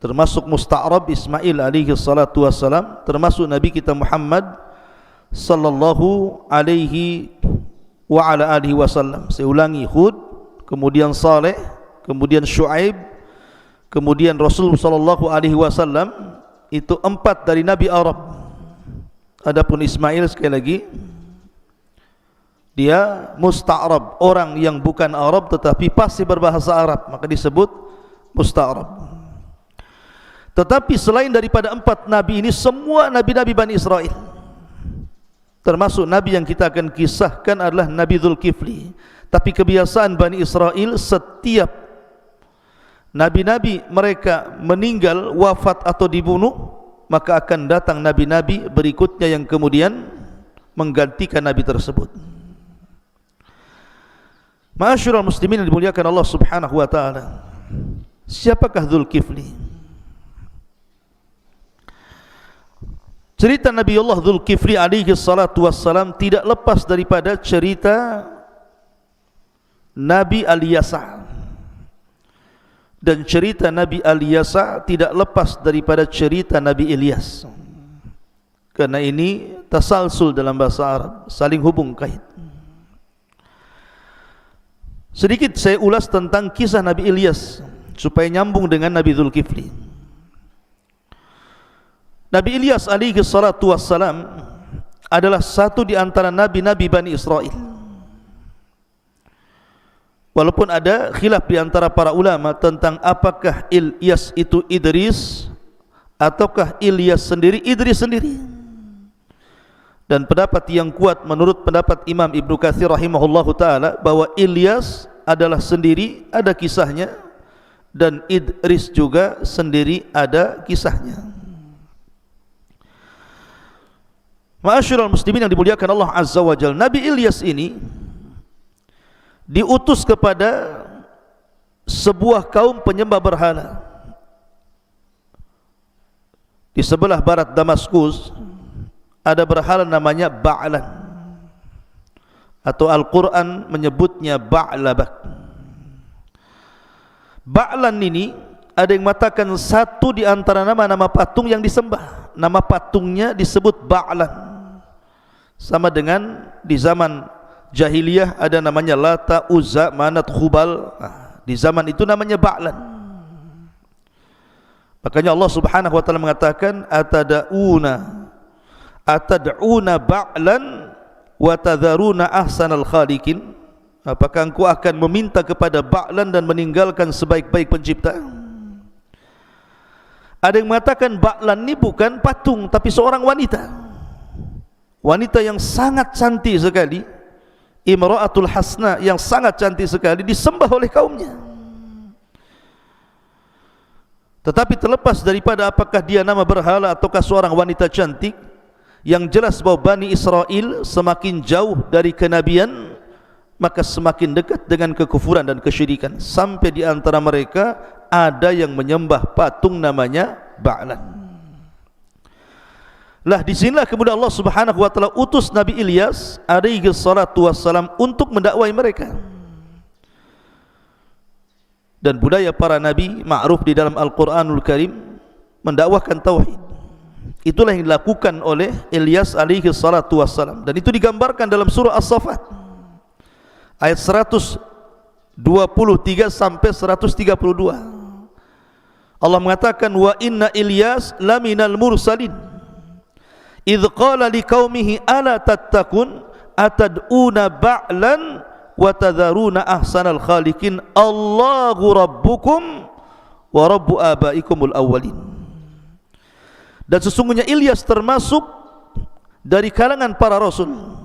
termasuk Musta'rab Ismail alaihi salatu wassalam, termasuk Nabi kita Muhammad sallallahu alaihi wa ala alihi wasallam. Saya ulangi, Hud, kemudian Saleh, kemudian Syuaib, kemudian Rasul sallallahu alaihi wasallam. Itu 4 dari Nabi Arab. Adapun Ismail sekali lagi, dia Musta'rab, orang yang bukan Arab tetapi pasti berbahasa Arab, maka disebut Musta'rab. Tetapi selain daripada 4 nabi ini, semua nabi-nabi Bani Israel, termasuk nabi yang kita akan kisahkan adalah Nabi Dzulkifli. Tapi kebiasaan Bani Israel, setiap nabi-nabi mereka meninggal, wafat atau dibunuh, maka akan datang nabi-nabi berikutnya yang kemudian menggantikan nabi tersebut. Ma'asyiral muslimin yang dimuliakan Allah Subhanahu wa taala, siapakah Dzulkifli? Cerita Nabiullah Dzulkifli alaihi salatu wassalam tidak lepas daripada cerita Nabi Al-Yasa, dan cerita Nabi Al-Yasa tidak lepas daripada cerita Nabi Ilyas, karena ini tasalsul dalam bahasa Arab, saling hubung kait. Sedikit saya ulas tentang kisah Nabi Ilyas supaya nyambung dengan Nabi Dzulkifli. Nabi Ilyas alaihi salatu wassalam adalah satu di antara nabi-nabi Bani Israel. Walaupun ada khilaf di antara para ulama tentang apakah Ilyas itu Idris ataukah Ilyas sendiri Idris sendiri. Dan pendapat yang kuat menurut pendapat Imam Ibnu Katsir rahimahullahu taala bahwa Ilyas adalah sendiri, ada kisahnya, dan Idris juga sendiri ada kisahnya. Ma'asyiral muslimin yang dimuliakan Allah Azza wa Jalla, Nabi Ilyas ini diutus kepada sebuah kaum penyembah berhala di sebelah barat Damaskus. Ada berhala namanya Ba'lan, atau Al-Quran menyebutnya Ba'labak. Ba'lan ini ada yang mengatakan satu di antara nama-nama patung yang disembah. Nama patungnya disebut Ba'lan, sama dengan di zaman jahiliyah ada namanya Lata, Uzza, Manat, Khubal. Di zaman itu namanya Ba'lan. Makanya Allah Subhanahu wa taala mengatakan atad'una Ba'lan wa tadharuna ahsanal khaliqin. Apakah engkau akan meminta kepada Ba'lan dan meninggalkan sebaik-baik pencipta? Ada yang mengatakan Ba'lan ini bukan patung tapi seorang wanita. Wanita yang sangat cantik sekali, Imra'atul Hasna, yang sangat cantik sekali, disembah oleh kaumnya. Tetapi terlepas daripada apakah dia nama berhala ataukah seorang wanita cantik, yang jelas bahwa Bani Israel semakin jauh dari kenabian, maka semakin dekat dengan kekufuran dan kesyirikan, sampai di antara mereka ada yang menyembah patung namanya Ba'lan. Lah disinilah kemudian Allah Subhanahu wa taala utus Nabi Ilyas alaihi salatu wassalam untuk mendakwai mereka. Dan budaya para nabi ma'ruf di dalam Al-Quranul Karim, mendakwahkan tauhid. Itulah yang dilakukan oleh Ilyas alaihi salatu wassalam, dan itu digambarkan dalam surah As-Saffat ayat 123 sampai 132. Allah mengatakan, wa inna Ilyas laminal mursalin idh qala liqaumihi ala tattakun atad'una ba'lan wa tadharuna ahsanal khaliqin Allahu rabbukum wa rabbu abaikumul awwalin. Dan sesungguhnya Ilyas termasuk dari kalangan para rasul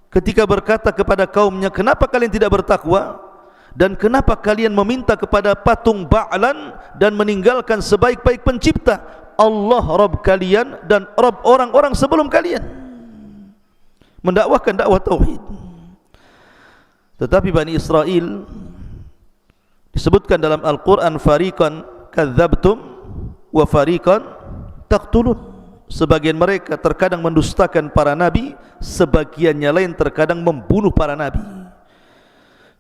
ketika berkata kepada kaumnya, kenapa kalian tidak bertakwa dan kenapa kalian meminta kepada patung Ba'lan dan meninggalkan sebaik-baik pencipta, Allah Rabb kalian dan Rabb orang-orang sebelum kalian. Mendakwahkan dakwah tauhid. Tetapi Bani Israel disebutkan dalam Al-Quran, fariqan kadzabtum wa fariqan taqtulun. Sebagian mereka terkadang mendustakan para nabi, sebagiannya lain terkadang membunuh para nabi.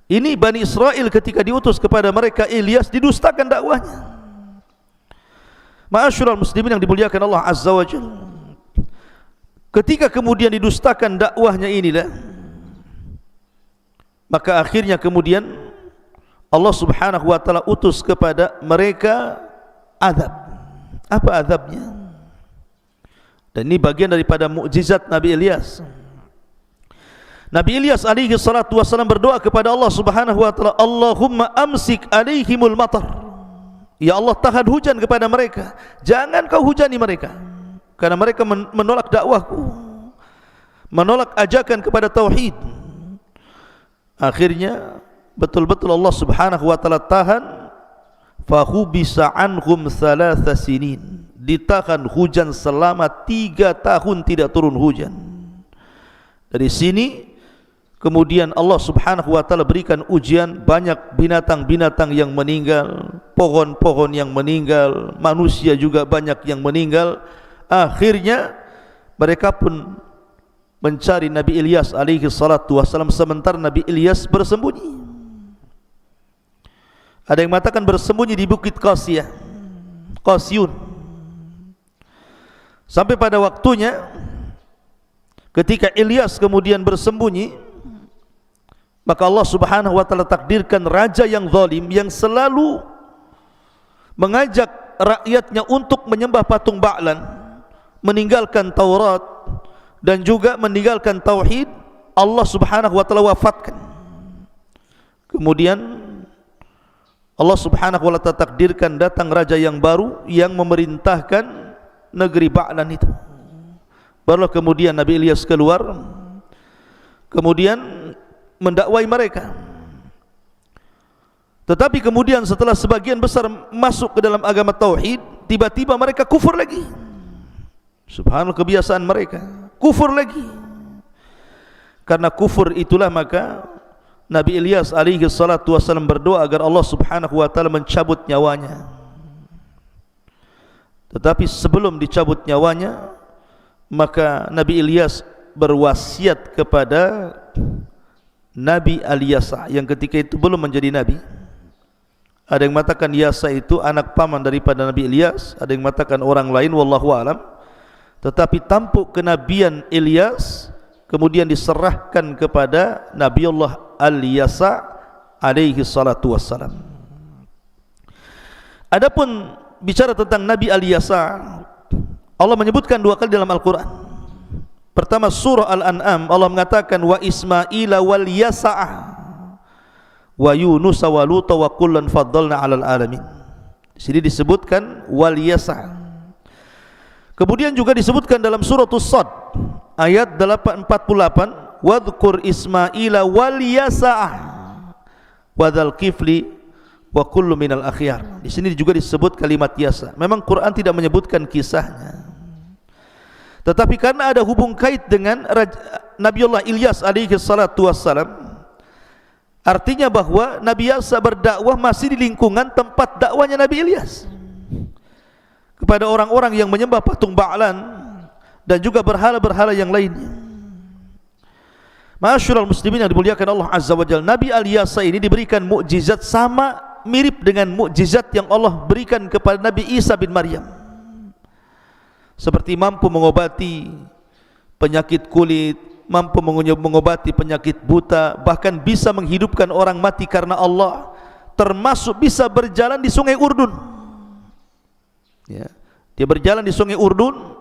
Ini Bani Israel ketika diutus kepada mereka Ilyas, didustakan dakwahnya. Ma'asyiral muslimin yang dimuliakan Allah Azza wa Jalla, ketika kemudian didustakan dakwahnya inilah, maka akhirnya kemudian Allah Subhanahu wa taala utus kepada mereka azab. Apa azabnya? Dan ini bagian daripada mukjizat Nabi Ilyas. Nabi Ilyas alaihi salatu wasallam berdoa kepada Allah Subhanahu wa taala, Allahumma amsik alaihimul matar. Ya Allah, tahan hujan kepada mereka, jangan kau hujani mereka, karena mereka menolak dakwahku, menolak ajakan kepada tauhid. Akhirnya betul-betul Allah Subhanahu wa taala tahan, fahubisa anhum thalatha sinin, ditahan hujan selama 3 tahun tidak turun hujan. Dari sini kemudian Allah Subhanahu wa taala berikan ujian, banyak binatang-binatang yang meninggal, pohon-pohon yang meninggal, manusia juga banyak yang meninggal. Akhirnya mereka pun mencari Nabi Ilyas alaihi salatu wasallam, sementara Nabi Ilyas bersembunyi. Ada yang mengatakan bersembunyi di bukit Qasyun. Sampai pada waktunya ketika Ilyas kemudian bersembunyi, maka Allah Subhanahu wa taala takdirkan raja yang zalim, yang selalu mengajak rakyatnya untuk menyembah patung Ba'lan, meninggalkan Taurat dan juga meninggalkan tauhid. Allah Subhanahu wa taala wafatkan. Kemudian Allah Subhanahu wa taala takdirkan datang raja yang baru yang memerintahkan negeri Ba'lan itu. Barulah kemudian Nabi Ilyas keluar, kemudian mendakwai mereka. Tetapi kemudian setelah sebagian besar masuk ke dalam agama tauhid, tiba-tiba mereka kufur lagi. Subhanallah, kebiasaan mereka kufur lagi. Karena kufur itulah maka Nabi Ilyas alaihi salatu wasallam berdoa agar Allah Subhanahu wa taala mencabut nyawanya. Tetapi sebelum dicabut nyawanya, maka Nabi Ilyas berwasiat kepada Nabi Al-Yasa yang ketika itu belum menjadi nabi. Ada yang mengatakan Yasa itu anak paman daripada Nabi Ilyas, ada yang mengatakan orang lain, wallahu alam. Tetapi tampuk kenabian Ilyas kemudian diserahkan kepada Nabiullah Al-Yasa alaihi salatu wassalam. Adapun bicara tentang Nabi Al-Yasa, Allah menyebutkan 2 kali dalam Al-Quran. Pertama surah Al-An'am, Allah mengatakan wa Ismaila wal Yasa'ah wa Yunus wa Lut wa kullan faddalna 'alal alamin. Di sini disebutkan wal Yasa'. Kemudian juga disebutkan dalam surah As-Sad ayat 848, wadhkur Ismaila wal Yasa'ah wa dzal kifli wa kullu minal akhyar. Di sini juga disebut kalimat Yasa'. Memang Quran tidak menyebutkan kisahnya, tetapi karena ada hubung kait dengan Nabiullah Ilyas alaihi salatu wassalam, artinya bahwa Nabi Yasa berdakwah masih di lingkungan tempat dakwanya Nabi Ilyas kepada orang-orang yang menyembah patung Ba'lan dan juga berhala-berhala yang lainnya. Ma'asyiral muslimin yang dimuliakan Allah Azza wa Jalla, Nabi Al-Yasa ini diberikan mukjizat sama mirip dengan mukjizat yang Allah berikan kepada Nabi Isa bin Maryam, seperti mampu mengobati penyakit kulit, mampu mengobati penyakit buta, bahkan bisa menghidupkan orang mati karena Allah, termasuk bisa berjalan di sungai Urdun. Ya, dia berjalan di sungai Urdun.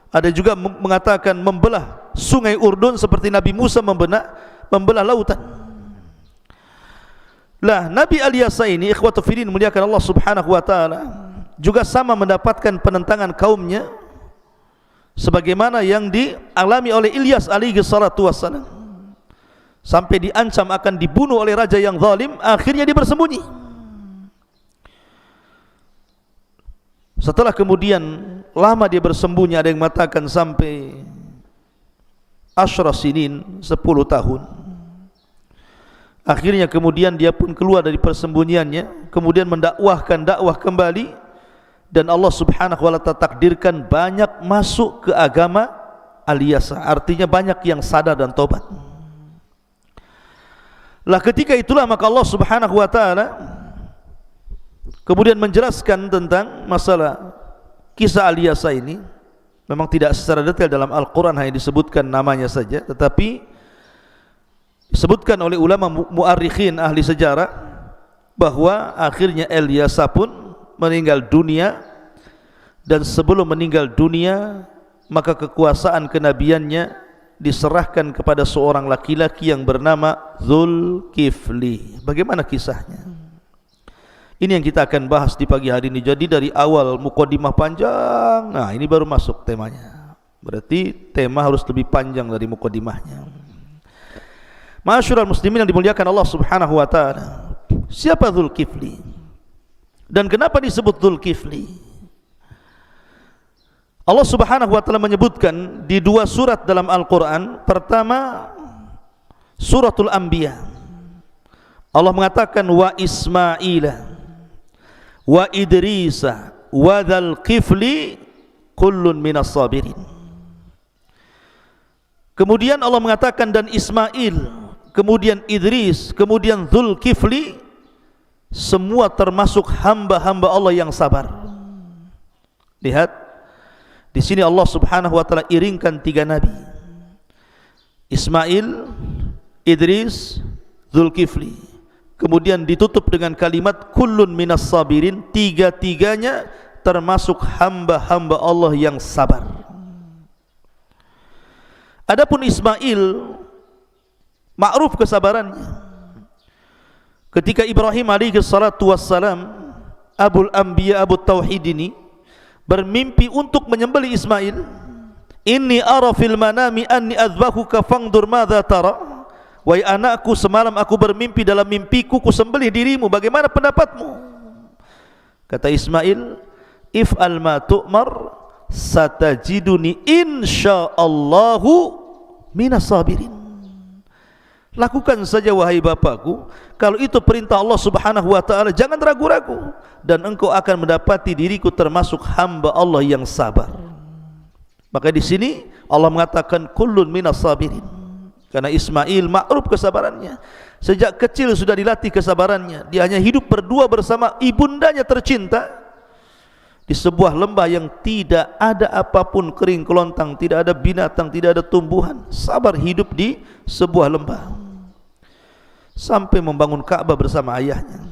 Ada juga mengatakan membelah sungai Urdun seperti Nabi Musa membelah lautan. Lah Nabi Al-Yasa ini, ikhwatu fillah muliakan Allah Subhanahu wa taala, juga sama mendapatkan penentangan kaumnya sebagaimana yang dialami oleh Ilyas alaihi salatu wassalam, sampai diancam akan dibunuh oleh raja yang zalim. Akhirnya dia bersembunyi. Setelah kemudian lama dia bersembunyi, ada yang mengatakan sampai asyra sinin, 10 tahun. Akhirnya kemudian dia pun keluar dari persembunyiannya, kemudian mendakwahkan dakwah kembali, dan Allah Subhanahu wa taala takdirkan banyak masuk ke agama Al-Yasa, artinya banyak yang sadar dan tobat. Lah ketika itulah maka Allah Subhanahu wa taala kemudian menjelaskan tentang masalah Kisah Al-Yasa ini memang tidak secara detail dalam Al-Quran, hanya disebutkan namanya saja, tetapi disebutkan oleh ulama mu'arrikhin, ahli sejarah, bahwa akhirnya Al-Yasa pun meninggal dunia, dan sebelum meninggal dunia maka kekuasaan kenabiannya diserahkan kepada seorang laki-laki yang bernama Zulkifli. Bagaimana kisahnya? Ini yang kita akan bahas di pagi hari ini. Jadi dari awal mukadimah panjang, nah ini baru masuk temanya. Berarti tema harus lebih panjang dari mukadimahnya. Ma'asyiral muslimin yang dimuliakan Allah Subhanahu wa taala. Siapa Zulkifli? Dan kenapa disebut Zulkifli? Allah Subhanahu wa taala menyebutkan di dua surat dalam Al-Qur'an. Pertama, suratul Anbiya. Allah mengatakan wa Ismaila wa Idrisa wa Dzulkifli kullun minas sabirin. Kemudian Allah mengatakan dan Ismail, kemudian Idris, kemudian Dzulkifli, semua termasuk hamba-hamba Allah yang sabar. Lihat, di sini Allah Subhanahu wa taala iringkan tiga nabi. Ismail, Idris, Dzulkifli. Kemudian ditutup dengan kalimat kullun minas sabirin, tiga-tiganya termasuk hamba-hamba Allah yang sabar. Adapun Ismail, ma'ruf kesabarannya. Ketika Ibrahim alaihi salatu wassalam, Abul Anbiya, Abu Tauhid ini bermimpi untuk menyembelih Ismail, inni ara fil manami anni adzbahuka fangdur madza tara. Wahai anakku, semalam aku bermimpi, dalam mimpiku ku sembelih dirimu, bagaimana pendapatmu? Kata Ismail, if'al ma tu'mar satajiduni insyaallahu minas sabirin. Lakukan saja wahai bapakku, kalau itu perintah Allah Subhanahu wa taala, jangan ragu-ragu, dan engkau akan mendapati diriku termasuk hamba Allah yang sabar. Maka di sini Allah mengatakan kullun minas sabirin, karena Ismail ma'ruf kesabarannya. Sejak kecil sudah dilatih kesabarannya. Dia hanya hidup berdua bersama ibundanya tercinta di sebuah lembah yang tidak ada apapun, kering kelontang, tidak ada binatang, tidak ada tumbuhan. Sabar hidup di sebuah lembah sampai membangun Ka'bah bersama ayahnya.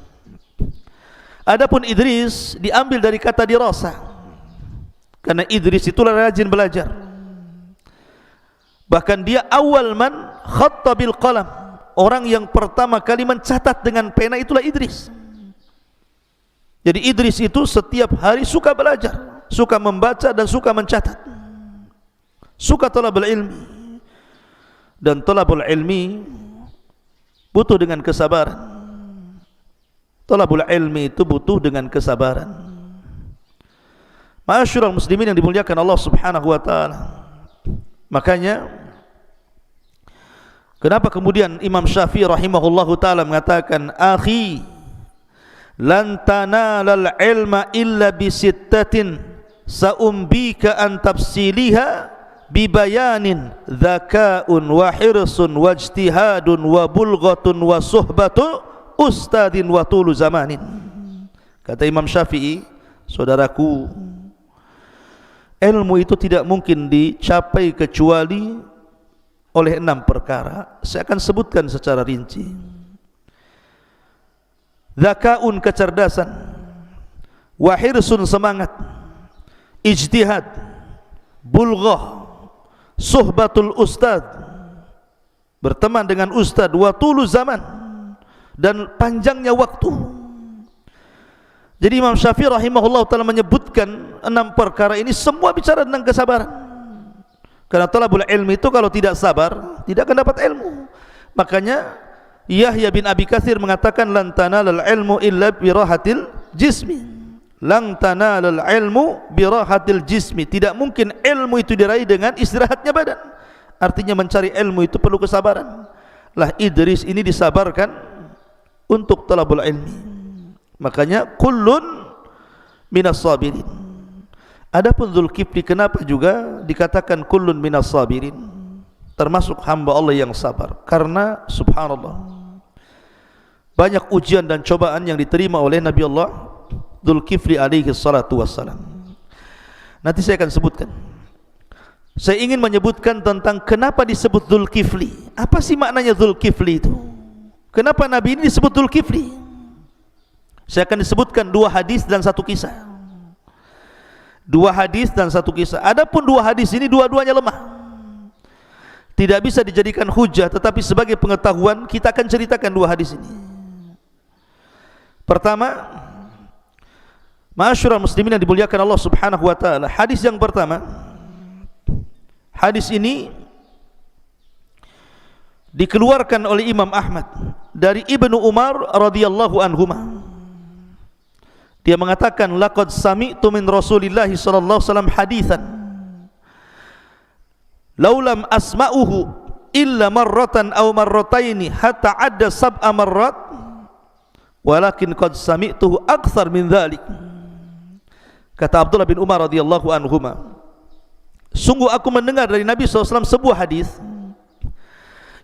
Adapun Idris diambil dari kata dirasa, karena Idris itulah rajin belajar. Bahkan dia awal man khatta bil qalam, orang yang pertama kali mencatat dengan pena itulah Idris. Jadi Idris itu setiap hari suka belajar, suka membaca dan suka mencatat, suka talabul ilmi. Dan talabul ilmi butuh dengan kesabaran. Talabul ilmi itu butuh dengan kesabaran. Ma'asyiral muslimin yang dimuliakan Allah Subhanahu wa taala. Makanya kenapa kemudian Imam Syafi'i rahimahullahu taala mengatakan, akhi lan tanalal ilma illa bisittatin saumbika an tafsiliha bibayanin dzakaun wa hirsun wa ijtihadun wa bulghatun wa suhbatu ustadin wa tulu zamanin. Kata Imam Syafi'i, saudaraku, ilmu itu tidak mungkin dicapai kecuali oleh 6 perkara. Saya akan sebutkan secara rinci. Zakaun, kecerdasan, wahirsun, semangat, ijtihad, bulghah, suhbatul ustad, berteman dengan ustad, wa tulu zaman, dan panjangnya waktu. Jadi Imam Syafi'i rahimahullah ta'ala menyebutkan 6 perkara ini semua bicara tentang kesabaran. Karena talabul ilmi itu kalau tidak sabar tidak akan dapat ilmu. Makanya Yahya bin Abi Katsir mengatakan lan tanalal ilmu illa birahatil jismi. Lan tanalal ilmu birahatil jismi. Tidak mungkin ilmu itu diraih dengan istirahatnya badan. Artinya mencari ilmu itu perlu kesabaran. Lah Idris ini disabarkan untuk talabul ilmi. Makanya kullun minas sabirin. Adapun Dzulkifli kenapa juga dikatakan kullun minas sabirin, termasuk hamba Allah yang sabar? Karena subhanallah, banyak ujian dan cobaan yang diterima oleh Nabi Allah Dzulkifli alaihi salatu wassalam. Nanti saya akan sebutkan. Saya ingin menyebutkan tentang kenapa disebut Dzulkifli. Apa sih maknanya Dzulkifli itu? Kenapa Nabi ini disebut Dzulkifli? Saya akan disebutkan 2 hadis dan 1 kisah. 2 hadis dan 1 kisah. Adapun 2 hadis ini dua-duanya lemah, tidak bisa dijadikan hujah, tetapi sebagai pengetahuan kita akan ceritakan 2 hadis ini. Pertama, ma'asyiral muslimin yang dimuliakan Allah Subhanahu wa taala, hadis yang pertama, hadis ini dikeluarkan oleh Imam Ahmad dari Ibnu Umar radhiyallahu anhuma. Dia mengatakan, laqad sami'tu min Rasulillah sallallahu alaihi wasallam haditsan law lam asma'uhu illa marratan aw marrataini hatta adda sab'a marrat walakin qad sami'tuhu akthar min dhalik. Kata Abdullah bin Umar radhiyallahu anhuma, sungguh aku mendengar dari Nabi SAW sebuah hadis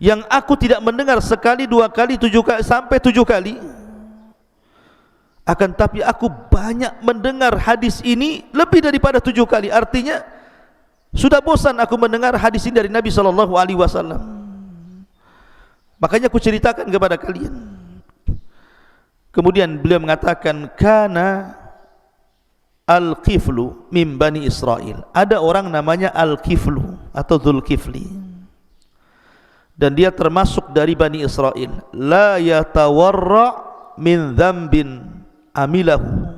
yang aku tidak mendengar sekali, 2 kali, 7 kali sampai 7 kali. Akan tapi aku banyak mendengar hadis ini lebih daripada 7 kali. Artinya sudah bosan aku mendengar hadis ini dari Nabi SAW. Makanya aku ceritakan kepada kalian. Kemudian beliau mengatakan, kana Al-Kiflu min Bani Israel. Ada orang namanya Al-Kiflu atau Dzulkifli, dan dia termasuk dari Bani Israel. La yatawarra min dzambin amilahu.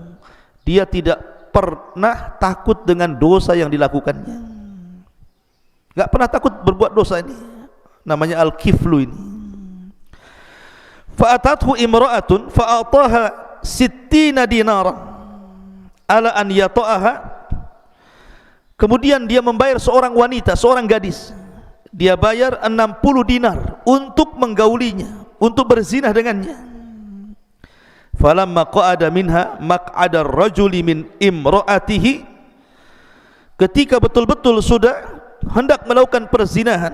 Dia tidak pernah takut dengan dosa yang dilakukannya. Enggak pernah takut berbuat dosa ini. Namanya Al-Kiflu ini. Fa'atathu imra'atun fa'ataha 60 dinara ala an yata'aha. Kemudian dia membayar seorang wanita, seorang gadis. Dia bayar 60 dinar untuk menggaulinya, untuk berzinah dengannya. Falamma qa'ada minha maq'ada ar-rajuli min imra'atihi. Ketika betul-betul sudah hendak melakukan perzinahan,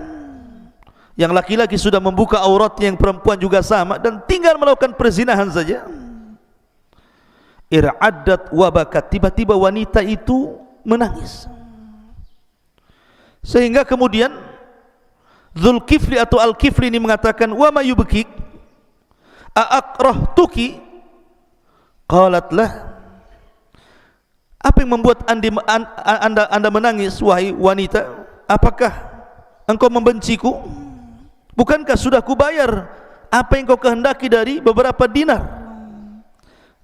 yang laki-laki sudah membuka auratnya, yang perempuan juga sama, dan tinggal melakukan perzinahan saja, ir'addat wa bakat, tiba-tiba wanita itu menangis. Sehingga kemudian Dzulkifli atau Al-Kifli ini mengatakan, wa ma yubkik a'akrahtuki. Qalat lah, apa yang membuat anda menangis wahai wanita? Apakah engkau membenciku? Bukankah sudah kubayar apa yang kau kehendaki dari beberapa dinar?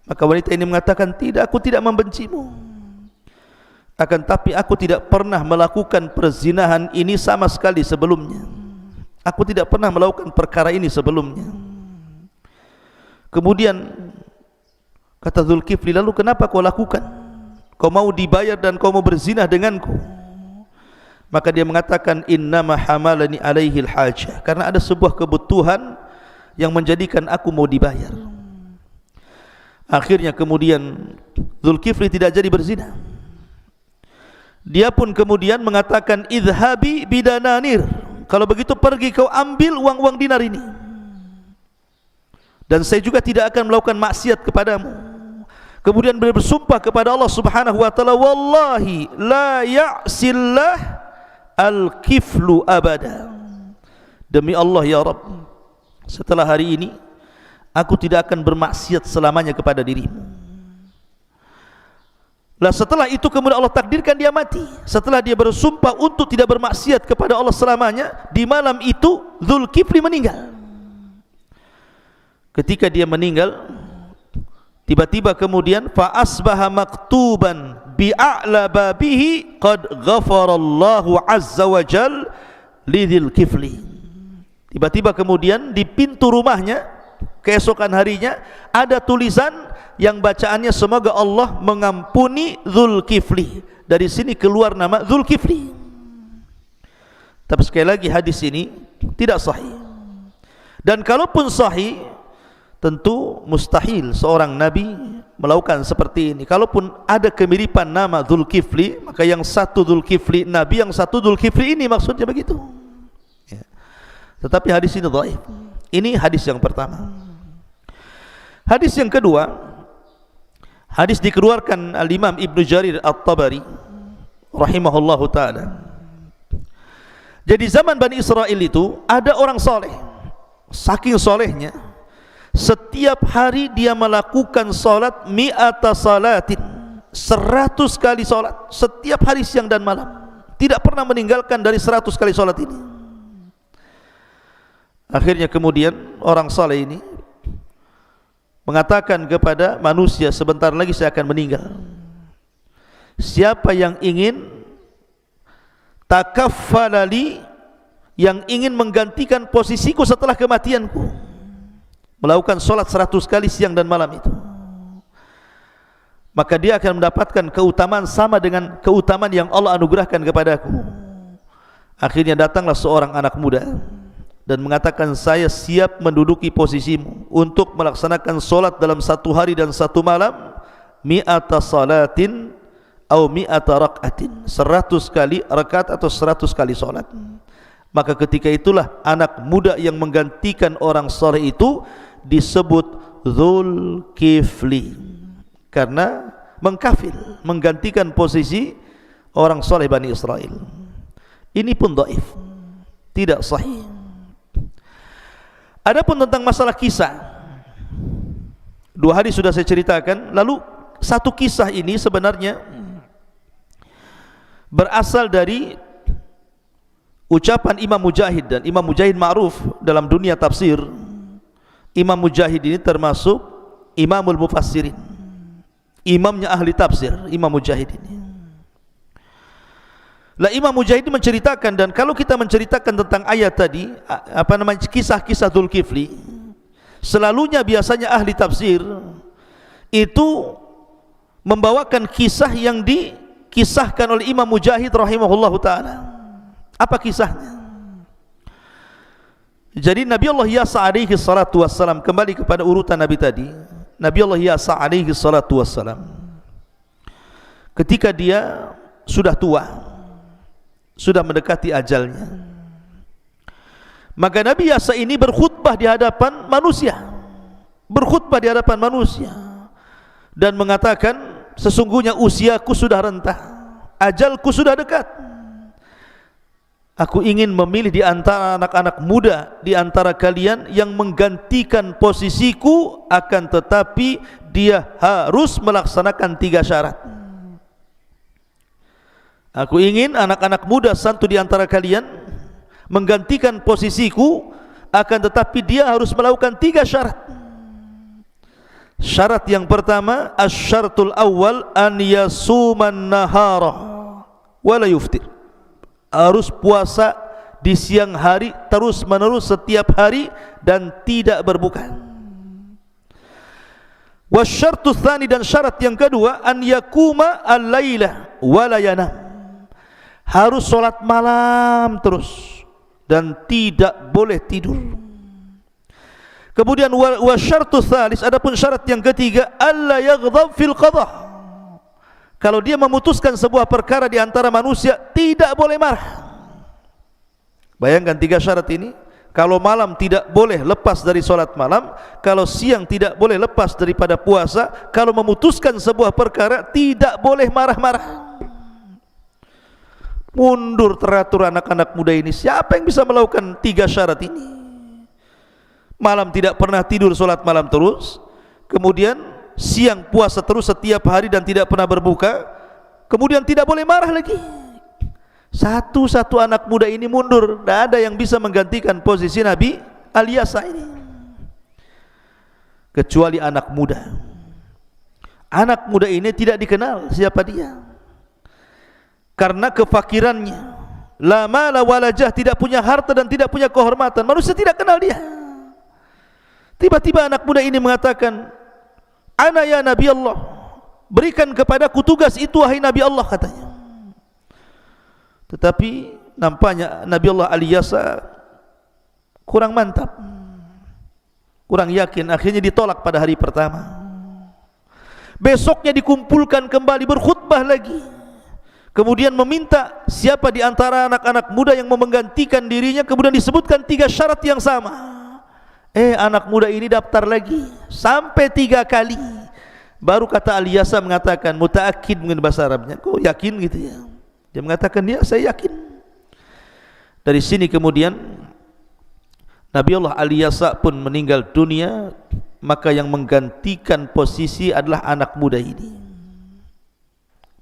Maka wanita ini mengatakan, tidak, aku tidak membencimu. Akan tapi aku tidak pernah melakukan perzinahan ini sama sekali sebelumnya. Aku tidak pernah melakukan perkara ini sebelumnya. Kemudian kata Dzulkifli, lalu kenapa kau lakukan? Kau mau dibayar dan kau mau berzinah denganku? Maka dia mengatakan, innama hamalani alaihi al-hajah, karena ada sebuah kebutuhan yang menjadikan aku mau dibayar. Akhirnya kemudian Dzulkifli tidak jadi berzina. Dia pun kemudian mengatakan, idhabi bidananir, kalau begitu pergi kau ambil uang-uang dinar ini, dan saya juga tidak akan melakukan maksiat kepadamu. Kemudian beliau bersumpah kepada Allah Subhanahu wa taala, wallahi la ya'sillah al-kiflu abada. Demi Allah ya Rabb, setelah hari ini aku tidak akan bermaksiat selamanya kepada dirimu. Lah setelah itu kemudian Allah takdirkan dia mati. Setelah dia bersumpah untuk tidak bermaksiat kepada Allah selamanya, di malam itu Dzulkifli meninggal. Ketika dia meninggal, tiba-tiba kemudian fa asbaha maktuban bi a'la babihi qad ghafarallahu azza wa jal li Dzulkifli. Tiba-tiba kemudian di pintu rumahnya keesokan harinya ada tulisan yang bacaannya, semoga Allah mengampuni Dzulkifli. Dari sini keluar nama Dzulkifli. Tapi sekali lagi hadis ini tidak sahih. Dan kalaupun sahih, tentu mustahil seorang nabi melakukan seperti ini. Kalaupun ada kemiripan nama Dzulkifli, maka yang satu Dzulkifli nabi, yang satu Dzulkifli ini, maksudnya begitu ya. Tetapi hadis ini dhaif. Ini hadis yang pertama. Hadis yang kedua, hadis dikeluarkan Al-Imam Ibnu Jarir At-Tabari rahimahullahu ta'ala. Jadi zaman Bani Israel itu ada orang soleh, saking solehnya setiap hari dia melakukan salat mi'ata salatin, 100 kali salat setiap hari siang dan malam, tidak pernah meninggalkan dari 100 kali salat ini. Akhirnya kemudian orang soleh ini mengatakan kepada manusia, sebentar lagi saya akan meninggal. Siapa yang ingin takaffalali, yang ingin menggantikan posisiku setelah kematianku, melakukan solat 100 kali siang dan malam itu, maka dia akan mendapatkan keutamaan sama dengan keutamaan yang Allah anugerahkan kepadaku. Akhirnya datanglah seorang anak muda dan mengatakan, saya siap menduduki posisimu untuk melaksanakan solat dalam 1 hari dan 1 malam, mi'ata salatin atau mi'ata rak'atin, 100 kali rakaat atau 100 kali solat. Maka ketika itulah anak muda yang menggantikan orang soleh itu disebut Dzulkifli, karena mengkafil, menggantikan posisi orang soleh Bani Israel. Ini pun dhaif, tidak sahih. Adapun tentang masalah kisah, 2 hari sudah saya ceritakan. Lalu satu kisah ini sebenarnya berasal dari ucapan Imam Mujahid, dan Imam Mujahid ma'ruf dalam dunia tafsir. Imam Mujahid ini termasuk Imamul Mufassirin, imamnya ahli tafsir, Imam Mujahid ini. Lah Imam Mujahid menceritakan, dan kalau kita menceritakan tentang ayat tadi, kisah-kisah Dzulkifli, selalunya biasanya ahli tafsir itu membawakan kisah yang dikisahkan oleh Imam Mujahid rahimahullahu ta'ala. Apa kisahnya? Jadi Nabi Allah Yasa alaihi salatu wassalam, kembali kepada urutan Nabi tadi, Nabi Allah Yasa alaihi salatu wassalam, ketika dia sudah tua, sudah mendekati ajalnya, maka Nabi Yasa ini berkhutbah di hadapan manusia, dan mengatakan, sesungguhnya usiaku sudah rentah, ajalku sudah dekat. Aku ingin memilih di antara anak-anak muda di antara kalian yang menggantikan posisiku, akan tetapi dia harus melaksanakan 3 syarat. Aku ingin anak-anak muda satu di antara kalian menggantikan posisiku, akan tetapi dia harus melakukan 3 syarat. Syarat yang pertama, asy-syaratul awwal an yasuman nahara wa la yuftir. Harus puasa di siang hari terus menerus setiap hari dan tidak berbuka. Wasyartu tsani, dan syarat yang kedua, an yakuma al-laila wa la yanam. Harus salat malam terus dan tidak boleh tidur. Kemudian wasyartu tsalis, adapun syarat yang ketiga, alla yaghdab fil qadha. Kalau dia memutuskan sebuah perkara di antara manusia, tidak boleh marah. Bayangkan 3 syarat ini. Kalau malam tidak boleh lepas dari solat malam, kalau siang tidak boleh lepas daripada puasa, kalau memutuskan sebuah perkara tidak boleh marah-marah. Mundur teratur anak-anak muda ini. Siapa yang bisa melakukan 3 syarat ini? Malam tidak pernah tidur, solat malam terus, kemudian siang puasa terus setiap hari dan tidak pernah berbuka, kemudian tidak boleh marah lagi. Satu-satu anak muda ini mundur. Tidak ada yang bisa menggantikan posisi Nabi Al-Yasa ini kecuali anak muda. Anak muda ini tidak dikenal siapa dia, karena kefakirannya. La mala walajah, tidak punya harta dan tidak punya kehormatan. Manusia tidak kenal dia. Tiba-tiba anak muda ini mengatakan, ana ya Nabi Allah, berikan kepadaku tugas itu wahai Nabi Allah, katanya. Tetapi nampaknya Nabi Allah Al-Yasa kurang mantap, kurang yakin. Akhirnya ditolak pada hari pertama. Besoknya dikumpulkan kembali, berkhutbah lagi, kemudian meminta siapa di antara anak-anak muda yang mau menggantikan dirinya. Kemudian disebutkan 3 syarat yang sama. Anak muda ini daftar lagi sampai 3 kali. Baru kata Al-Yasa mengatakan, mutaakkid mungkin bahasa Arabnya, kok yakin gitu ya, Dia mengatakan, ya saya yakin. Dari sini kemudian Nabiullah Al-Yasa pun meninggal dunia, maka yang menggantikan posisi adalah anak muda ini.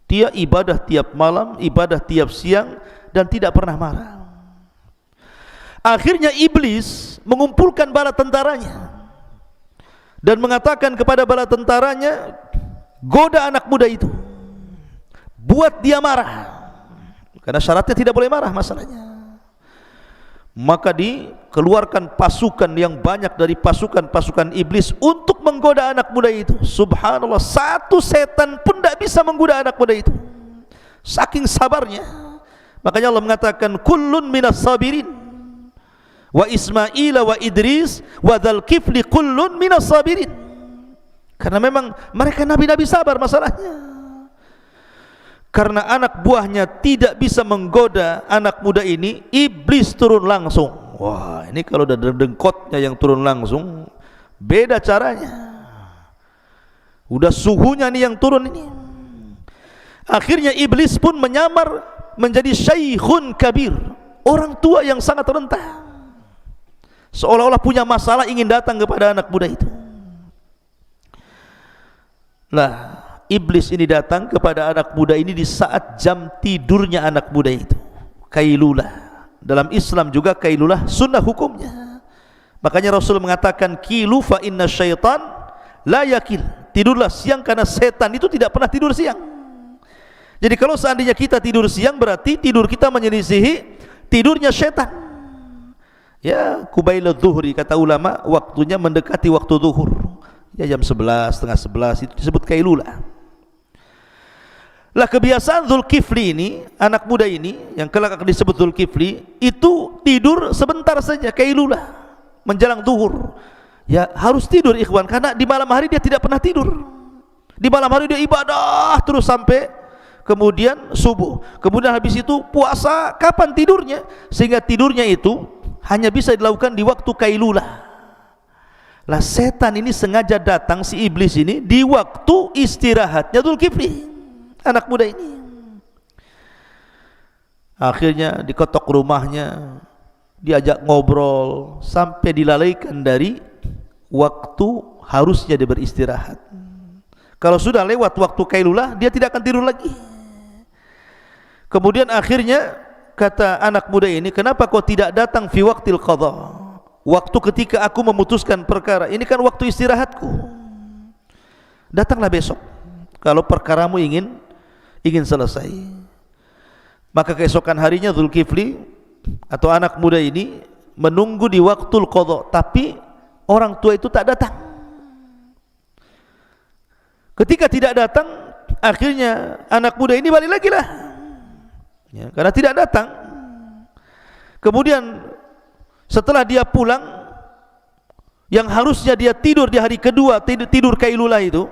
Dia ibadah tiap malam, ibadah tiap siang, dan tidak pernah marah. Akhirnya iblis mengumpulkan bala tentaranya dan mengatakan kepada bala tentaranya, goda anak muda itu, buat dia marah, karena syaratnya tidak boleh marah masalahnya. Maka dikeluarkan pasukan yang banyak dari pasukan-pasukan iblis untuk menggoda anak muda itu. Subhanallah, satu setan pun tidak bisa menggoda anak muda itu, saking sabarnya. Makanya Allah mengatakan, kullun minas sabirin, wa Ismail wa Idris wa dzal kifli kullun minas sabirin. Karena memang mereka nabi-nabi sabar masalahnya. Karena anak buahnya tidak bisa menggoda anak muda ini, iblis turun langsung. Wah, ini kalau ada dengkotnya yang turun langsung, beda caranya. Udah suhunya nih yang turun ini. Akhirnya iblis pun menyamar menjadi syaikhun kabir, orang tua yang sangat renta, seolah-olah punya masalah ingin datang kepada anak muda itu. Nah, iblis ini datang kepada anak muda ini di saat jam tidurnya anak muda itu, kailulah. Dalam Islam juga kailulah sunnah hukumnya. Makanya Rasul mengatakan, kilu fa inna syaitan la yakil, tidurlah siang karena setan itu tidak pernah tidur siang. Jadi kalau seandainya kita tidur siang, berarti tidur kita menyelisihi tidurnya setan. Ya, kubailad zuhri, kata ulama, waktunya mendekati waktu zuhur. Ya, jam 11, setengah 11 itu disebut kailulah. Lah kebiasaan Zulkifli ini, anak muda ini yang kelak akan disebut Zulkifli, itu tidur sebentar saja, kailulah, menjelang zuhur. Ya harus tidur ikhwan, karena di malam hari dia tidak pernah tidur. Di malam hari dia ibadah terus sampai kemudian subuh. Kemudian habis itu puasa, kapan tidurnya? Sehingga tidurnya itu hanya bisa dilakukan di waktu kailulah. Lah setan ini sengaja datang, si iblis ini, di waktu istirahatnya Zulkifli, anak muda ini. Akhirnya diketok rumahnya, diajak ngobrol, sampai dilalaikan dari waktu harusnya dia beristirahat. Kalau sudah lewat waktu kailulah, dia tidak akan tidur lagi. Kemudian akhirnya kata anak muda ini, kenapa kau tidak datang fi waqtil qadha, waktu ketika aku memutuskan perkara ini, kan waktu istirahatku. Datanglah besok kalau perkaramu ingin selesai. Maka keesokan harinya Zulkifli atau anak muda ini menunggu di waktul qadha, tapi orang tua itu tak datang. Ketika tidak datang, akhirnya anak muda ini balik lagi lah, ya, karena tidak datang. Kemudian setelah dia pulang, yang harusnya dia tidur di hari kedua, tidur kailulah itu,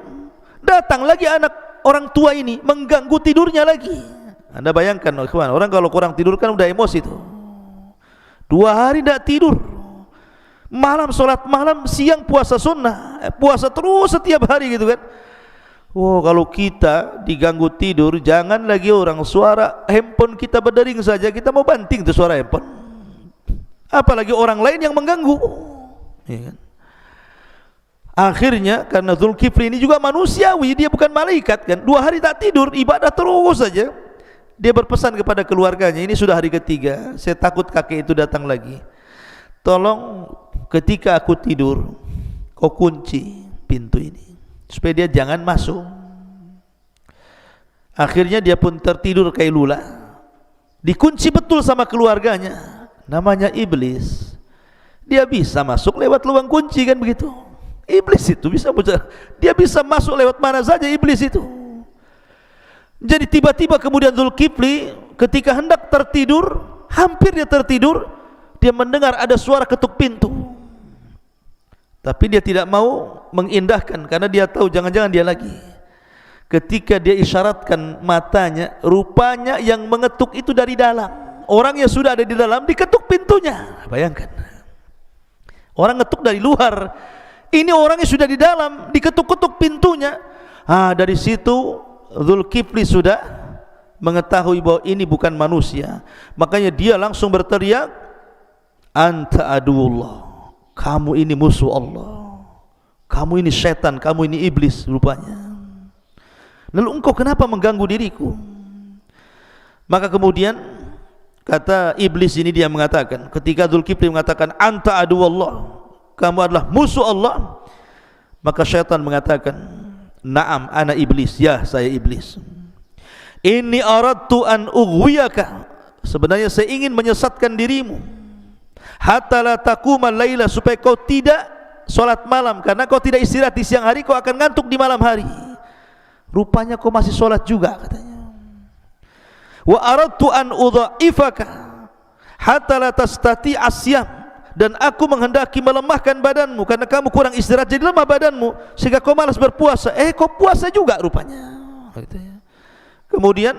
datang lagi anak orang tua ini mengganggu tidurnya lagi. Anda bayangkan, orang kalau kurang tidur kan udah emosi tuh. 2 hari tidak tidur, malam sholat malam, siang puasa sunnah, puasa terus setiap hari gitu kan. Oh, kalau kita diganggu tidur, jangan lagi orang, suara handphone kita berdering saja kita mau banting tuh suara handphone, apalagi orang lain yang mengganggu, ya kan? Akhirnya karena Zulkifli ini juga manusiawi, dia bukan malaikat kan, 2 hari tak tidur, ibadah terus saja. Dia berpesan kepada keluarganya, ini sudah hari ketiga, saya takut kakek itu datang lagi, tolong ketika aku tidur kau kunci pintu ini supaya dia jangan masuk. Akhirnya dia pun tertidur kailulah, dikunci betul sama keluarganya. Namanya iblis, dia bisa masuk lewat lubang kunci kan begitu. Iblis itu bisa, dia bisa masuk lewat mana saja iblis itu. Jadi tiba-tiba kemudian Zulkifli ketika hendak tertidur, hampir dia tertidur, dia mendengar ada suara ketuk pintu. Tapi dia tidak mau mengindahkan karena dia tahu jangan-jangan dia lagi. Ketika dia isyaratkan matanya, rupanya yang mengetuk itu dari dalam. Orang yang sudah ada di dalam diketuk pintunya. Bayangkan, orang ngetuk dari luar, ini orang yang sudah di dalam diketuk-ketuk pintunya. Dari situ Zulkifli sudah mengetahui bahwa ini bukan manusia, makanya dia langsung berteriak, anta aduullah, kamu ini musuh Allah, kamu ini setan, kamu ini iblis rupanya. Lalu engkau kenapa mengganggu diriku? Maka kemudian kata iblis ini, dia mengatakan, ketika Dzulkifli mengatakan anta aduullah, kamu adalah musuh Allah, maka syaitan mengatakan, na'am ana iblis, ya saya iblis. Inni aradtu an ughwiyaka, sebenarnya saya ingin menyesatkan dirimu, hatta la taquma laila, supaya kau tidak solat malam, karena kau tidak istirahat di siang hari, kau akan ngantuk di malam hari. Rupanya kau masih solat juga, katanya. Wa aradtu an udha'ifaka hatta la tastati asyam, dan aku menghendaki melemahkan badanmu karena kamu kurang istirahat, jadi lemah badanmu sehingga kau malas berpuasa. Kau puasa juga rupanya. Kemudian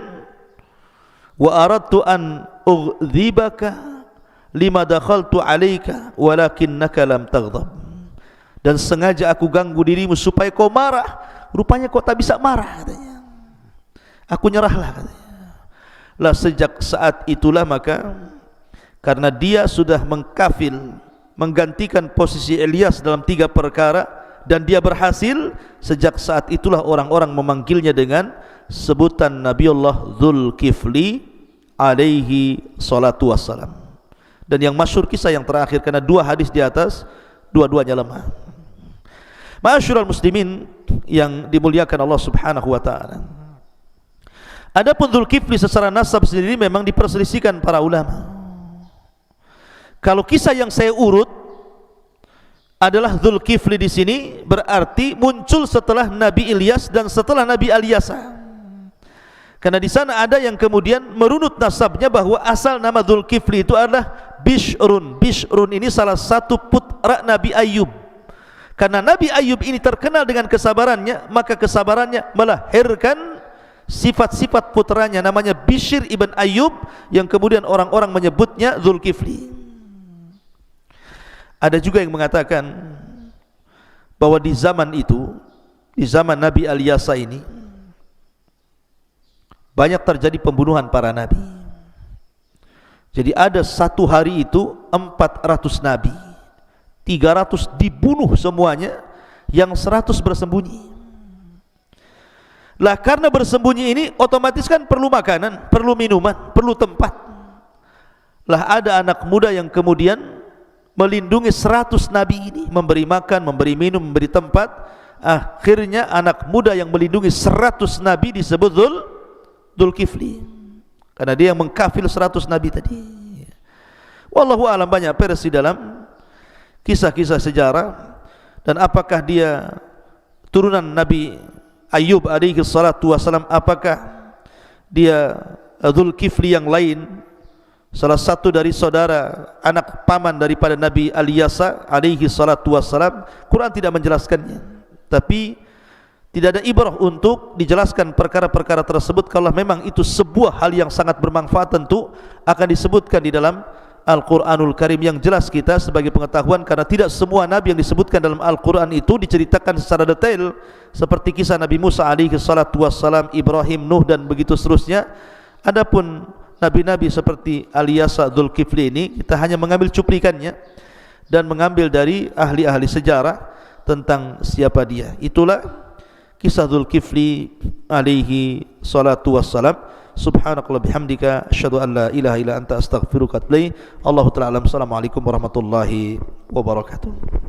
wa aradtu an ughdzibaka lima dakhaltu alayka walakinnaka lam taghdab, dan sengaja aku ganggu dirimu supaya kau marah, rupanya kau tak bisa marah, katanya. Aku nyerahlah, katanya. Lah sejak saat itulah maka karena dia sudah mengkafil, menggantikan posisi Ilyas dalam 3 perkara, dan dia berhasil, sejak saat itulah orang-orang memanggilnya dengan sebutan Nabiullah Dzulkifli alaihi salatu wassalam. Dan yang masyhur kisah yang terakhir, karena 2 hadis di atas, dua-duanya lemah. Ma'asyiral muslimin yang dimuliakan Allah Subhanahu wa taala. Adapun Dzulkifli secara nasab sendiri memang diperselisihkan para ulama. Kalau kisah yang saya urut adalah Dzulkifli di sini berarti muncul setelah Nabi Ilyas dan setelah Nabi Alyasa. Karena di sana ada yang kemudian merunut nasabnya bahwa asal nama Dzulkifli itu adalah Bishrun. Bishrun ini salah satu putra Nabi Ayub. Karena Nabi Ayub ini terkenal dengan kesabarannya, maka kesabarannya melahirkan sifat-sifat putranya, namanya Bishr ibn Ayub, yang kemudian orang-orang menyebutnya Dzulkifli. Ada juga yang mengatakan bahwa di zaman itu, di zaman Nabi Alyasa ini, banyak terjadi pembunuhan para nabi. Jadi ada satu hari itu 400 nabi, 300 dibunuh semuanya, yang 100 bersembunyi. Lah karena bersembunyi ini otomatis kan perlu makanan, perlu minuman, perlu tempat. Lah ada anak muda yang kemudian melindungi 100 nabi ini, memberi makan, memberi minum, memberi tempat. Akhirnya anak muda yang melindungi 100 nabi disebut Dzulkifli, karena dia yang mengkafil 100 nabi tadi. Wallahu a'lam, banyak versi dalam kisah-kisah sejarah. Dan apakah dia turunan Nabi Ayub alaihi salatu wassalam, apakah dia Dzulkifli yang lain, salah satu dari saudara anak paman daripada Nabi Alyasa alaihi salatu wassalam, Quran tidak menjelaskannya. Tapi tidak ada ibrah untuk dijelaskan perkara-perkara tersebut. Kalau memang itu sebuah hal yang sangat bermanfaat, tentu akan disebutkan di dalam Al-Quranul Karim yang jelas kita sebagai pengetahuan, karena tidak semua nabi yang disebutkan dalam Al-Quran itu diceritakan secara detail, seperti kisah Nabi Musa alaihi salatu wassalam, Ibrahim, Nuh, dan begitu seterusnya. Adapun nabi-nabi seperti Alyasa, Dzulkifli ini kita hanya mengambil cuplikannya dan mengambil dari ahli-ahli sejarah tentang siapa dia. Itulah kisah Dzulkifli alaihi salatu wassalam. Subhanakallah bihamdika asyhadu an la ilaha illa anta astaghfiruka wa atubu ilaik. Allahu ta'ala alam. Assalamualaikum warahmatullahi wabarakatuh.